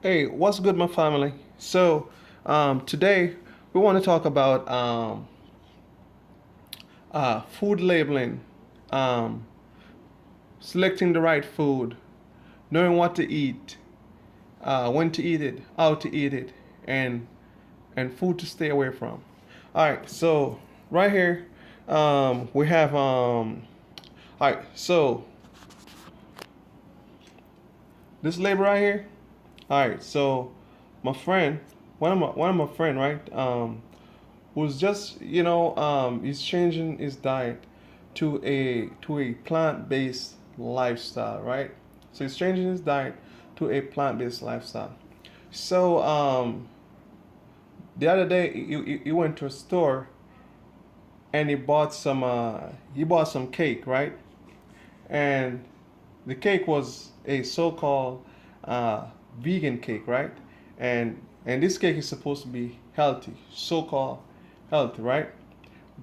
Hey, what's good, my family? Today we want to talk about food labeling, um, selecting the right food, knowing what to eat, when to eat it, how to eat it, and food to stay away from. All right, so right here we have all right, so this label right here. All right, so my friend, one of my friend, right? Who's just he's changing his diet to a plant-based lifestyle, right? So he's changing his diet to a plant-based lifestyle. So the other day he went to a store and he bought some cake, right? And the cake was a so-called vegan cake, right? And this cake is supposed to be healthy, so-called healthy, right?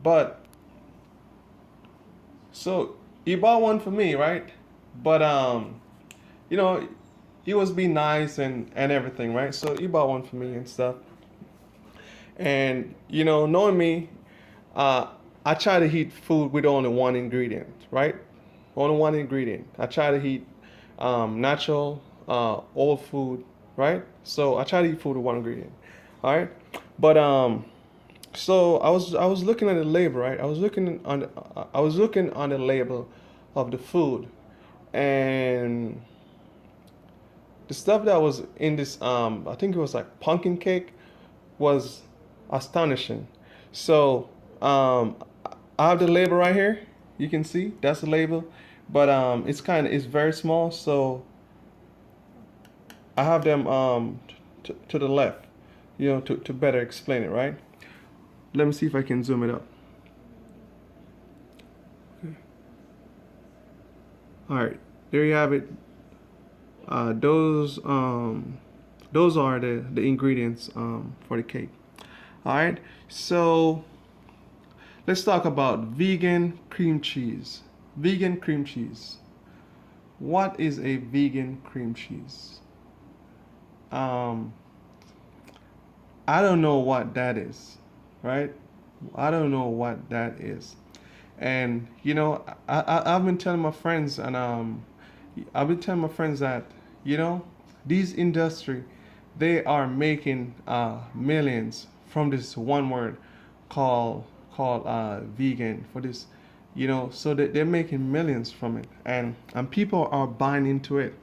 But so he bought one for me, right? But you know, he was being nice and everything, right? So he bought one for me and stuff. And knowing me, uh, I try to eat food with only one ingredient, right? Only one ingredient. I try to eat natural, old food, right? So I try to eat food with one ingredient, all right? But so I was looking at the label, right? I was looking on the label of the food, and the stuff that was in this I think it was like pumpkin cake was astonishing. So I have the label right here. You can see that's the label, but it's very small. So I have them to the left, to better explain it, right? Let me see if I can zoom it up. All right, there you have it. Uh, those um, those are the ingredients for the cake. All right, so let's talk about vegan cream cheese. Vegan cream cheese. What is a vegan cream cheese? Um, I don't know what that is, right? I don't know what that is. And I've been telling my friends, and I've been telling my friends that you know these industry, they are making millions from this one word called vegan for this, so that they're making millions from it, and people are buying into it,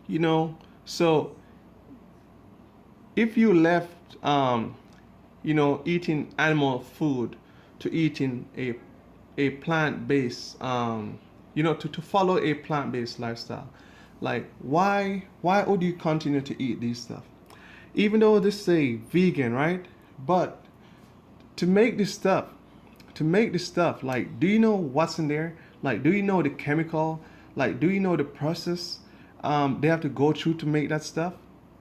you know. So if you left eating animal food to eating a plant-based to follow a plant-based lifestyle, like why would you continue to eat these stuff even though they say vegan, right? But to make this stuff like, do you know what's in there? Like, do you know the chemical? Like, do you know the process they have to go through to make that stuff?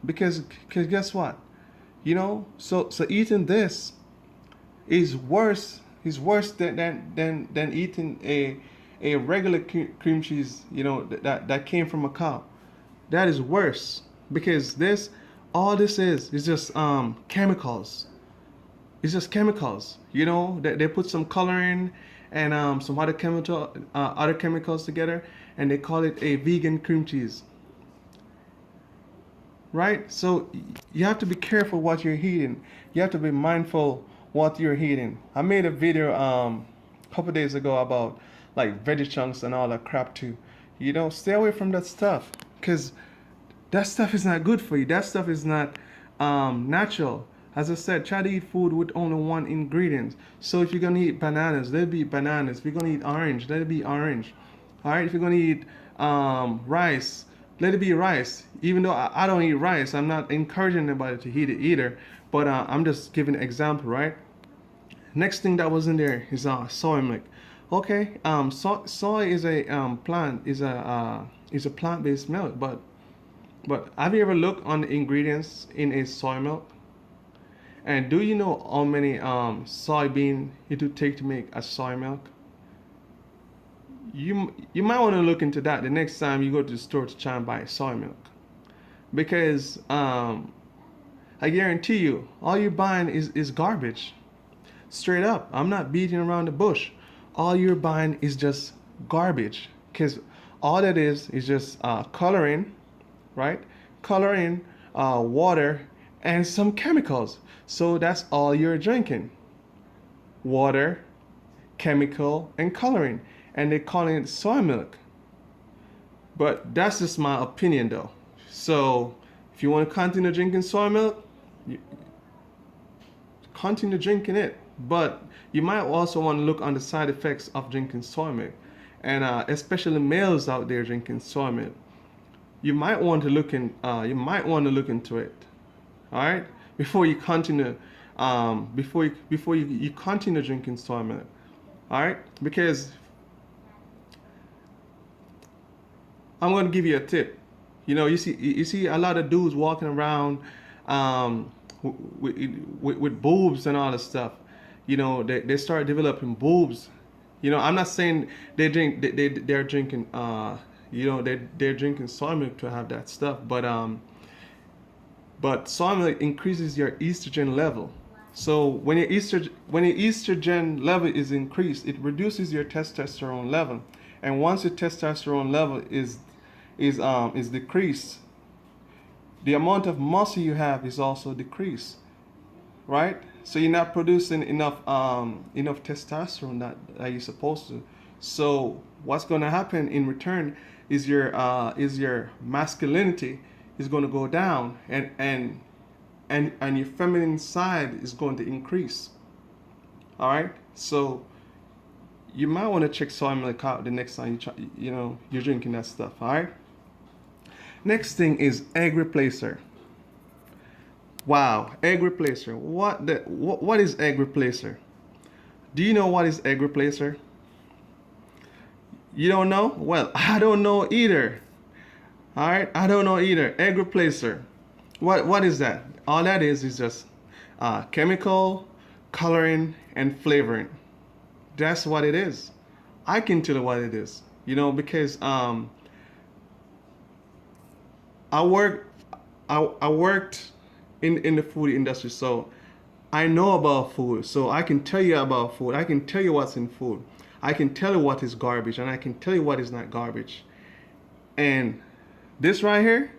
Because guess what, so eating this is worse than eating a regular cream cheese, that came from a cow. That is worse, because this all this is just chemicals. It's just chemicals, that they put some coloring and some other chemicals together, and they call it a vegan cream cheese, right? So you have to be careful what you're eating. You have to be mindful what you're eating. I made a video a couple days ago about like veggie chunks and all that crap too. Stay away from that stuff, because that stuff is not good for you. That stuff is not natural. As I said, try to eat food with only one ingredient. So if you're gonna eat bananas, let it be bananas. If you're gonna eat orange, let it be orange. All right. If you're gonna eat rice, let it be rice. Even though I don't eat rice, I'm not encouraging anybody to eat it either. But I'm just giving an example, right? Next thing that was in there is soy milk. Okay. Soy is a plant-based milk, but have you ever looked on the ingredients in a soy milk? And do you know how many soybean it would take to make a soy milk? You might want to look into that the next time you go to the store to try and buy soy milk. because I guarantee you, all you're buying is garbage. Straight up, I'm not beating around the bush. All you're buying is just garbage, because all that is just coloring, right? Coloring, water, and some chemicals. So that's all you're drinking: water, chemical, and coloring. And they're calling it soy milk. But that's just my opinion, though. So if you want to continue drinking soy milk, you continue drinking it. But you might also want to look on the side effects of drinking soy milk, and especially males out there drinking soy milk. You might want to look in. You might want to look into it. All right, before you continue, before you continue drinking soy milk. All right, because I'm going to give you a tip. You see a lot of dudes walking around with boobs and all this stuff. They start developing boobs. I'm not saying they're drinking they're drinking soy milk to have that stuff, but soy milk increases your estrogen level. So when your estrogen level is increased, it reduces your testosterone level, and once your testosterone level is decreased, the amount of muscle you have is also decreased, right? So you're not producing enough testosterone that you're supposed to. So what's going to happen in return is your masculinity is going to go down, and your feminine side is going to increase. All right. So you might want to check soy milk out the next time you're drinking that stuff. All right. Next thing is egg replacer. Wow, egg replacer. What is egg replacer? Do you know what is egg replacer? You don't know? Well, I don't know either. All right, I don't know either. Egg replacer. What is that? All that is just chemical, coloring, and flavoring. That's what it is. I can tell you what it is. Because I work I worked in the food industry, so I know about food. So I can tell you about food. I can tell you what's in food. I can tell you what is garbage, and I can tell you what is not garbage. And this right here,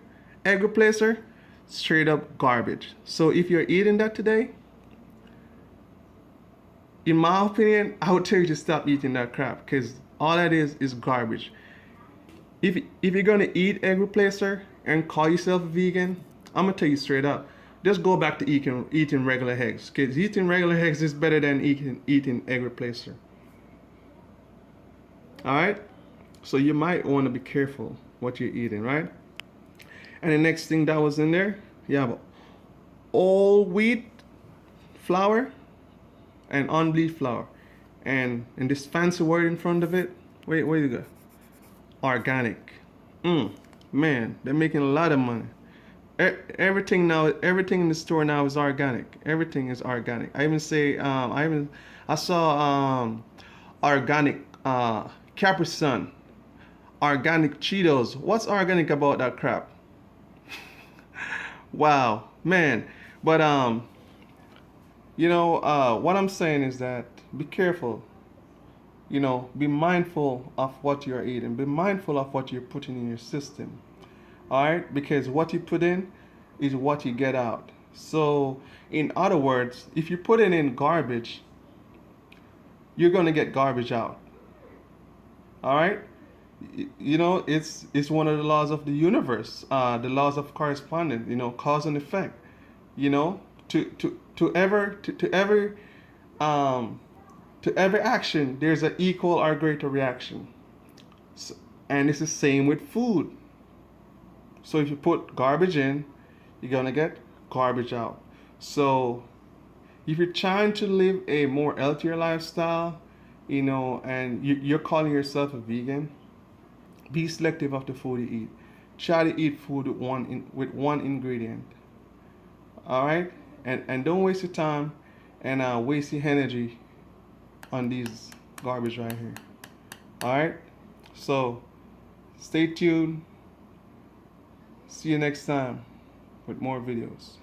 egg replacer, straight up garbage. So if you're eating that today, in my opinion, I would tell you to stop eating that crap, because all that is garbage. If you're gonna eat egg replacer and call yourself a vegan, I'm gonna tell you straight up, just go back to eating regular eggs. Because eating regular eggs is better than eating egg replacer. All right. So you might want to be careful what you're eating, right? And the next thing that was in there, you have all wheat flour and unbleached flour, and this fancy word in front of it. Wait, where you go? Organic. Man, they're making a lot of money. Everything in the store now is organic. Everything is organic. I saw organic Capri Sun, organic Cheetos. What's organic about that crap? Wow, man. But what I'm saying is that be careful. Be mindful of what you're eating. Be mindful of what you're putting in your system. All right, because what you put in is what you get out. So in other words, if you put it in garbage, you're going to get garbage out. All right. It's one of the laws of the universe, the laws of correspondence, cause and effect. To every action there's an equal or greater reaction. So, and it's the same with food. So if you put garbage in, you're gonna get garbage out. So if you're trying to live a more healthier lifestyle, and you're calling yourself a vegan, be selective of the food you eat. Try to eat food with one ingredient. All right, and don't waste your time and waste your energy on these garbage right here. All right, so stay tuned. See you next time with more videos.